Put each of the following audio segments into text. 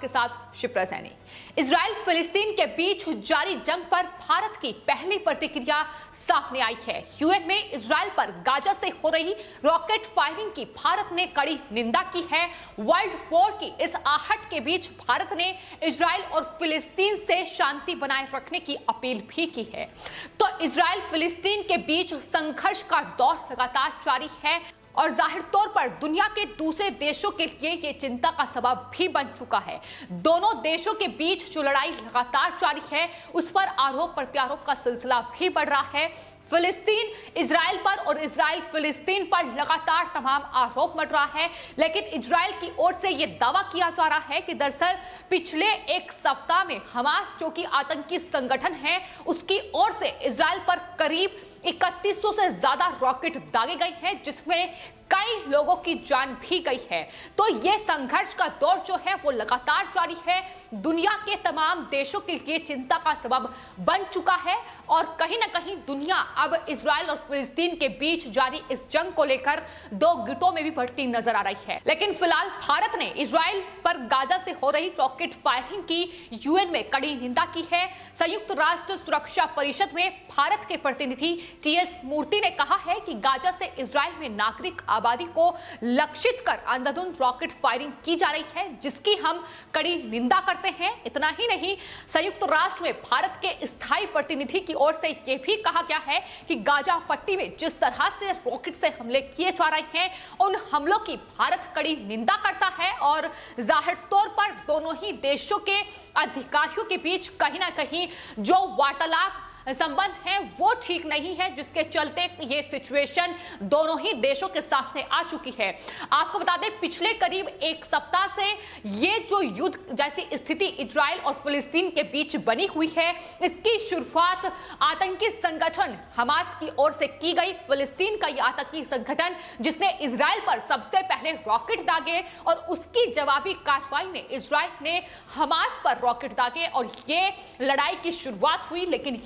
आपके साथ शिप्रा सैनी। इजराइल फिलिस्तीन के बीच जारी जंग पर भारत की पहली प्रतिक्रिया सामने आई है। यूएन में इजराइल पर गाजा से हो रही रॉकेट फायरिंग की भारत ने कड़ी निंदा की है। वर्ल्ड वॉर की इस आहट के बीच भारत ने इजराइल और फिलिस्तीन से शांति बनाए रखने की अपील भी की है। तो इजराइल फिलिस्तीन के बीच संघर्ष का दौर लगातार जारी है और जाहिर तौर पर दुनिया के दूसरे देशों के लिए ये चिंता का सबब भी बन चुका है। दोनों देशों के बीच जो लड़ाई लगातार जारी है उस पर आरोप प्रत्यारोप का सिलसिला भी बढ़ रहा है। फिलिस्तीन इजराइल पर और इजराइल फिलिस्तीन पर लगातार तमाम आरोप मच रहा है, लेकिन इजराइल की ओर से यह दावा किया जा रहा है कि दरअसल पिछले एक सप्ताह में हमास जो कि आतंकी संगठन है उसकी ओर से इजराइल पर करीब 3100 से ज्यादा रॉकेट दागे गए हैं, जिसमें कई लोगों की जान भी गई है। तो ये संघर्ष का दौर जो है वो लगातार जारी है, दुनिया के तमाम देशों के लिए चिंता का सबब बन चुका है और कहीं ना कहीं दुनिया अब इजराइल और फिलिस्तीन के बीच जारी इस जंग को लेकर दो गुटों में भी बढ़ती नजर आ रही है। लेकिन फिलहाल भारत ने इजराइल पर गाजा से हो रही रॉकेट फायरिंग की यूएन में कड़ी निंदा की है। संयुक्त राष्ट्र सुरक्षा परिषद में भारत के प्रतिनिधि टीएस मूर्ति ने कहा है कि गाजा से इजराइल में नागरिक आबादी को लक्षित कर अंधाधुंध रॉकेट फायरिंग की जा रही है, जिसकी हम कड़ी निंदा करते हैं। इतना ही नहीं, संयुक्त राष्ट्र में भारत के स्थायी प्रतिनिधि की ओर से यह भी कहा गया है कि गाजा पट्टी में जिस तरह से रॉकेट से हमले किए जा रहे हैं उन हमलों की भारत कड़ी निंदा करता है और जाहिर तौर पर दोनों ही देशों के अधिकारियों के बीच कहीं ना कहीं जो वार्तालाप संबंध है वो ठीक नहीं है, जिसके चलते ये सिचुएशन दोनों ही देशों के सामने आ चुकी है। आपको बता दें, पिछले करीब एक सप्ताह से ये जो युद्ध जैसी स्थिति इजराइल और फिलिस्तीन के बीच बनी हुई है, इसकी शुरुआत आतंकी संगठन हमास की ओर से की गई। फिलिस्तीन का यह आतंकी संगठन जिसने इजराइल पर सबसे पहले रॉकेट दागे और उसकी जवाबी कार्रवाई में इजराइल ने हमास पर रॉकेट दागे और ये लड़ाई की शुरुआत हुई। लेकिन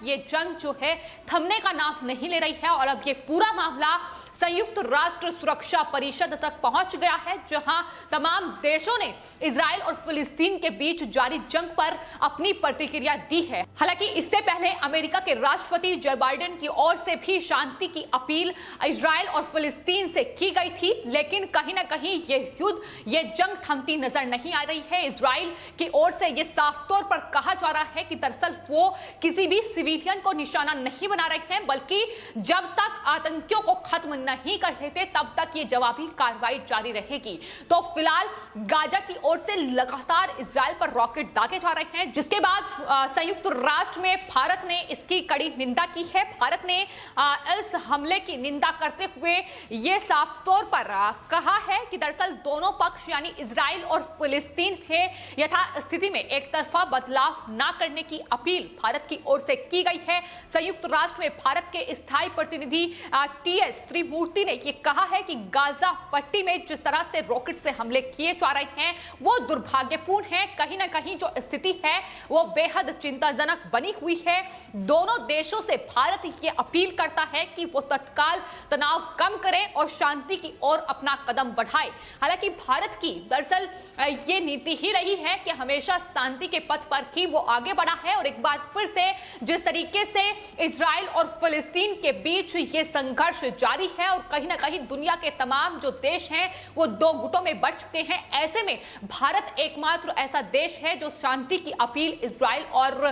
ये जंग जो है थमने का नाम नहीं ले रही है और अब ये पूरा मामला संयुक्त राष्ट्र सुरक्षा परिषद तक पहुंच गया है, जहां तमाम देशों ने इजराइल और फिलिस्तीन के बीच जारी जंग पर अपनी प्रतिक्रिया दी है। हालांकि इससे पहले अमेरिका के राष्ट्रपति जो बाइडेन की ओर से भी शांति की अपील इजराइल और फिलिस्तीन से की गई थी, लेकिन कहीं ना कहीं ये युद्ध, ये जंग थमती नजर नहीं आ रही है। इजराइल की ओर से ये साफ तौर पर कहा जा रहा है कि दरअसल वो किसी भी सिविलियन को निशाना नहीं बना रहे हैं, बल्कि जब तक आतंकियों को खत्म नहीं कर लेते तब तक ये जवाबी कार्रवाई जारी रहेगी। तो फिलहाल गाजा की ओर से लगातार इजराइल पर रॉकेट दागे जा रहे हैं, जिसके बाद संयुक्त राष्ट्र में भारत ने इसकी कड़ी निंदा की है। भारत ने इस हमले की निंदा करते हुए ये साफ तौर पर कहा है कि दरअसल दोनों पक्ष यानी इजराइल और फिलिस्तीन है यथास्थिति में एक तरफा बदलाव ना करने की अपील भारत की ओर से की गई है। संयुक्त राष्ट्र में भारत के स्थायी प्रतिनिधि टीएस त्रिमूर्ति ने यह कहा है कि गाजा पट्टी में जिस तरह से रॉकेट से हमले किए जा रहे हैं वो दुर्भाग्यपूर्ण है। कहीं ना कहीं जो स्थिति है वो बेहद चिंताजनक बनी हुई है। दोनों देशों से भारत ये अपील करता है कि वो तत्काल तनाव कम करें और शांति की ओर अपना कदम बढ़ाए। हालांकि भारत की दरअसल ये नीति ही रही है कि हमेशा शांति के पथ पर ही वो आगे बढ़ा है और एक बार फिर से जिस तरीके से इजराइल और फिलिस्तीन के बीच ये संघर्ष जारी है और कहीं ना कहीं दुनिया के तमाम जो देश हैं वो दो गुटों में बढ़ चुके हैं, ऐसे में भारत एकमात्र ऐसा देश है जो शांति की अपील इजराइल और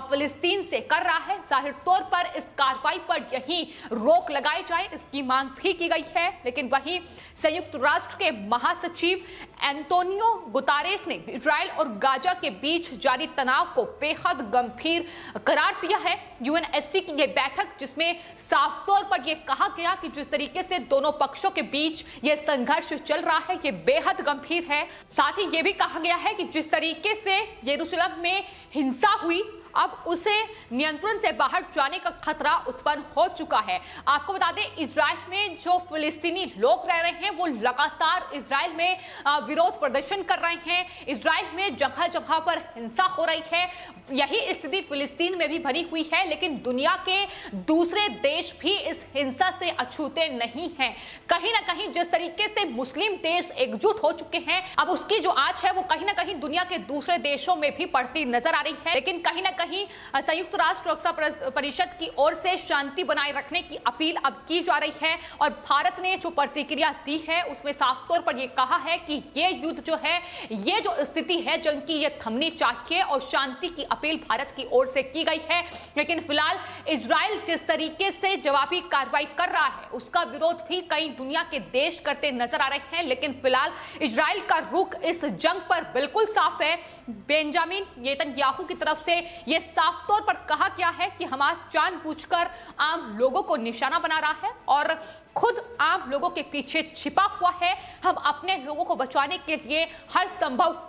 फिलिस्तीन से कर रहा है। जाहिर तौर पर इस कार्रवाई पर यही रोक लगाई जाए, इसकी मांग भी की गई है। लेकिन वहीं संयुक्त राष्ट्र के महासचिव एंटोनियो गुतारेस ने इजराइल और गाजा के बीच जारी तनाव को बेहद गंभीर करार दिया है। यूएनएससी की यह बैठक जिसमें साफ तौर पर यह कहा गया कि जिस तरीके से दोनों पक्षों के बीच यह संघर्ष चल रहा है ये बेहद गंभीर है। साथ ही यह भी कहा गया है कि जिस तरीके से यरूशलेम में हिंसा हुई अब उसे नियंत्रण से बाहर जाने का खतरा उत्पन्न हो चुका है। आपको बता दें, इजराइल में जो फिलिस्तीनी लोग रह रहे हैं वो लगातार इजराइल में विरोध प्रदर्शन कर रहे हैं। इजराइल में जगह जगह पर हिंसा हो रही है। यही स्थिति फिलिस्तीन में भी बनी हुई है, लेकिन दुनिया के दूसरे देश भी इस हिंसा से अछूते नहीं हैं। कहीं ना कहीं जिस तरीके से मुस्लिम देश एकजुट हो चुके हैं, अब उसकी जो आंच है वो कहीं ना कहीं दुनिया के दूसरे देशों में भी पड़ती नजर आ रही है। लेकिन कहीं ना कहीं संयुक्त राष्ट्र सुरक्षा परिषद की ओर से शांति बनाए रखने की अपील अब की जा रही है और भारत ने जो प्रतिक्रिया दी है उसमें साफ तौर पर यह कहा है कि ये युद्ध जो है, ये जो स्थिति है जंग की, ये थमनी चाहिए और शांति की अपील भारत की ओर से की गई है। लेकिन फिलहाल इजराइल जिस तरीके से जवाबी कार्रवाई कर रहा है उसका विरोध भी कई दुनिया के देश करते नजर आ रहे हैं। लेकिन फिलहाल इजराइल का रुख इस जंग पर बिल्कुल साफ है। बेंजामिन नेतन्याहू की तरफ से यह साफ तौर पर कहा गया है कि हमास जानबूझकर आम लोगों को निशाना बना रहा है और खुद आम लोगों के पीछे छिपा हुआ है। हम अपने लोगों को बचाने के लिए हर संभव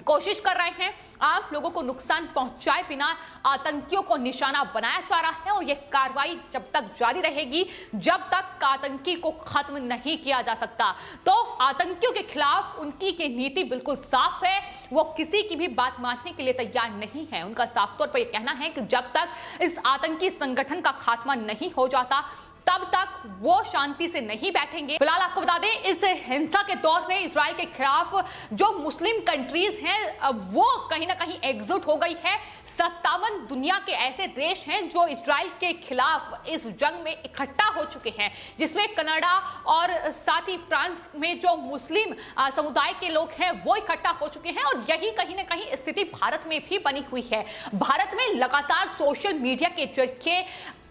कोशिश कर रहे हैं। आम लोगों को नुकसान पहुंचाए बिना आतंकियों को निशाना बनाया जा रहा है और यह कार्रवाई जब तक जारी रहेगी जब तक आतंकी को खत्म नहीं किया जा सकता। तो आतंकियों के खिलाफ उनकी की नीति बिल्कुल साफ है, वो किसी की भी बात मानने के लिए तैयार नहीं है। उनका साफ तौर पर यह कहना है कि जब तक इस आतंकी संगठन का खात्मा नहीं हो जाता तब तक वो शांति से नहीं बैठेंगे। फिलहाल आपको बता दें, इस हिंसा के दौर में इजराइल के खिलाफ जो मुस्लिम कंट्रीज हैं वो कहीं ना कहीं एकजुट हो गई है। 57 दुनिया के ऐसे देश हैं जो इजराइल के खिलाफ इस जंग में इकट्ठा हो चुके हैं, जिसमें कनाडा और साथ ही फ्रांस में जो मुस्लिम समुदाय के लोग हैं वो इकट्ठा हो चुके हैं। और यही कहीं ना कहीं स्थिति भारत में भी बनी हुई है। भारत में लगातार सोशल मीडिया के जरिए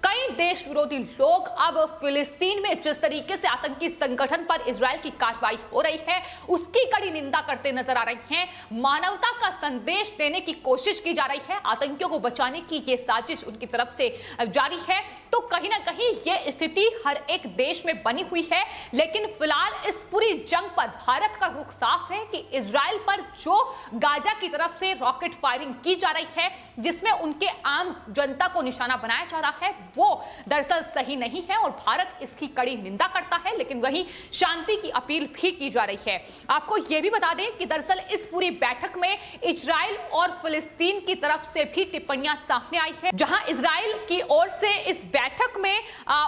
कई देश विरोधी लोग अब फिलिस्तीन में जिस तरीके से आतंकी संगठन पर इजराइल की कार्रवाई हो रही है उसकी कड़ी निंदा करते नजर आ रहे हैं। मानवता का संदेश देने की कोशिश की जा रही है। आतंकियों को बचाने की ये साजिश उनकी तरफ से जारी है। तो कहीं ना कहीं ये स्थिति हर एक देश में बनी हुई है। लेकिन फिलहाल इस पूरी जंग पर भारत का रुख साफ है कि इजराइल पर जो गाजा की तरफ से रॉकेट फायरिंग की जा रही है, जिसमें उनके आम जनता को निशाना बनाया जा रहा है, वो दरअसल सही नहीं है और भारत इसकी कड़ी निंदा करता है। लेकिन वही शांति की अपील भी की जा रही है। आपको यह भी बता दें कि दरअसल इस पूरी बैठक में इजराइल और फिलिस्तीन की तरफ से भी टिप्पणियां सामने आई है, जहां इजराइल की ओर से इस बैठक में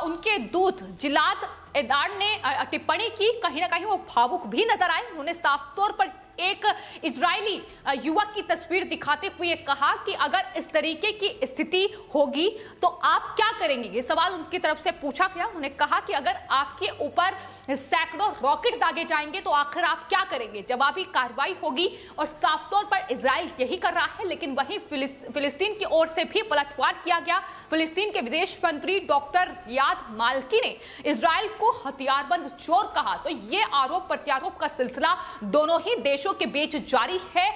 उनके दूत जिलाद एर्दान ने टिप्पणी की। कहीं ना कहीं वो भावुक भी नजर आए। उन्होंने साफ तौर पर एक इजरायली युवक की तस्वीर दिखाते हुए कहा कि अगर इस तरीके की स्थिति होगी तो आप क्या करेंगे। ये सवाल उनकी तरफ से पूछा गया। उन्होंने कहा कि अगर आपके ऊपर सैकड़ों रॉकेट दागे जाएंगे तो आखिर आप क्या करेंगे। जवाबी कार्रवाई होगी और साफ तौर पर इजराइल यही कर रहा है। लेकिन वहीं फिलिस्तीन की ओर से भी पलटवार किया गया। फिलिस्तीन के विदेश मंत्री डॉक्टर रियाद मालकी ने इजराइल को हथियारबंद चोर कहा। तो ये आरोप प्रत्यारोप का सिलसिला दोनों ही देशों के बीच जारी है।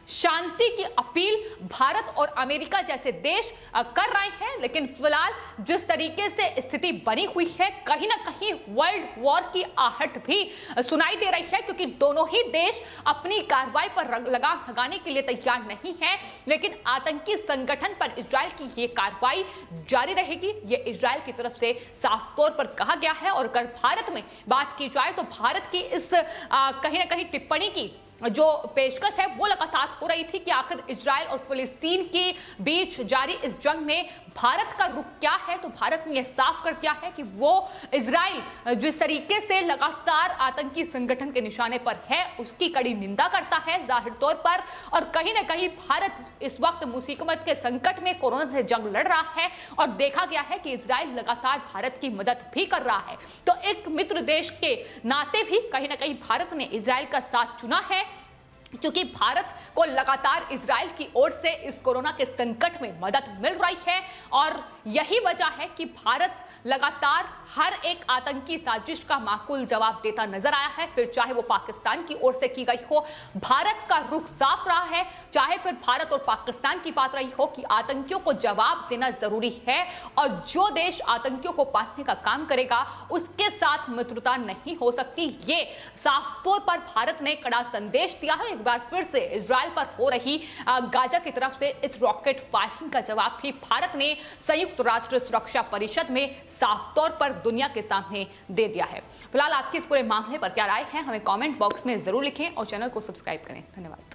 शांति की अपील भारत और अमेरिका जैसे देश कर रहे हैं। लेकिन फिलहाल जिस तरीके से स्थिति बनी हुई है, कहीं ना कहीं वर्ल्ड वॉर की आहट भी सुनाई दे रही है, क्योंकि दोनों ही देश अपनी कार्रवाई पर लगाम लगाने के लिए तैयार नहीं है। लेकिन आतंकी संगठन पर इजराइल की ये कार्रवाई जारी रहेगी, ये इजराइल की तरफ से साफ तौर पर कहा गया है। और अगर भारत में बात की जाए तो भारत की इस कहीं ना कहीं टिप्पणी की जो पेशकश है वो लगातार हो रही थी कि आखिर इजराइल और फिलिस्तीन के बीच जारी इस जंग में भारत का रुख क्या है। तो भारत ने यह साफ कर दिया है कि वो इजराइल जिस तरीके से लगातार आतंकी संगठन के निशाने पर है उसकी कड़ी निंदा करता है जाहिर तौर पर। और कहीं ना कहीं भारत इस वक्त मुसीबत के संकट में कोरोना से जंग लड़ रहा है और देखा गया है कि इजराइल लगातार भारत की मदद भी कर रहा है। तो एक मित्र देश के नाते भी कहीं ना कहीं भारत ने इजराइल का साथ चुना है, क्योंकि भारत को लगातार इजराइल की ओर से इस कोरोना के संकट में मदद मिल रही है। और यही वजह है कि भारत लगातार हर एक आतंकी साजिश का माकूल जवाब देता नजर आया है, फिर चाहे वो पाकिस्तान की ओर से की गई हो। भारत का रुख साफ रहा है, चाहे फिर भारत और पाकिस्तान की बात रही हो कि आतंकियों को जवाब देना जरूरी है और जो देश आतंकियों को पाटने का काम करेगा उसके साथ मित्रता नहीं हो सकती। ये साफ तौर पर भारत ने कड़ा संदेश दिया है। एक बार फिर से इजराइल पर हो रही गाजा की तरफ से इस रॉकेट फायरिंग का जवाब भी भारत ने संयुक्त राष्ट्र सुरक्षा परिषद में साफ तौर पर दुनिया के सामने दे दिया है। फिलहाल आपके इस पूरे मामले पर क्या राय है, हमें कमेंट बॉक्स में जरूर लिखें और चैनल को सब्सक्राइब करें। धन्यवाद।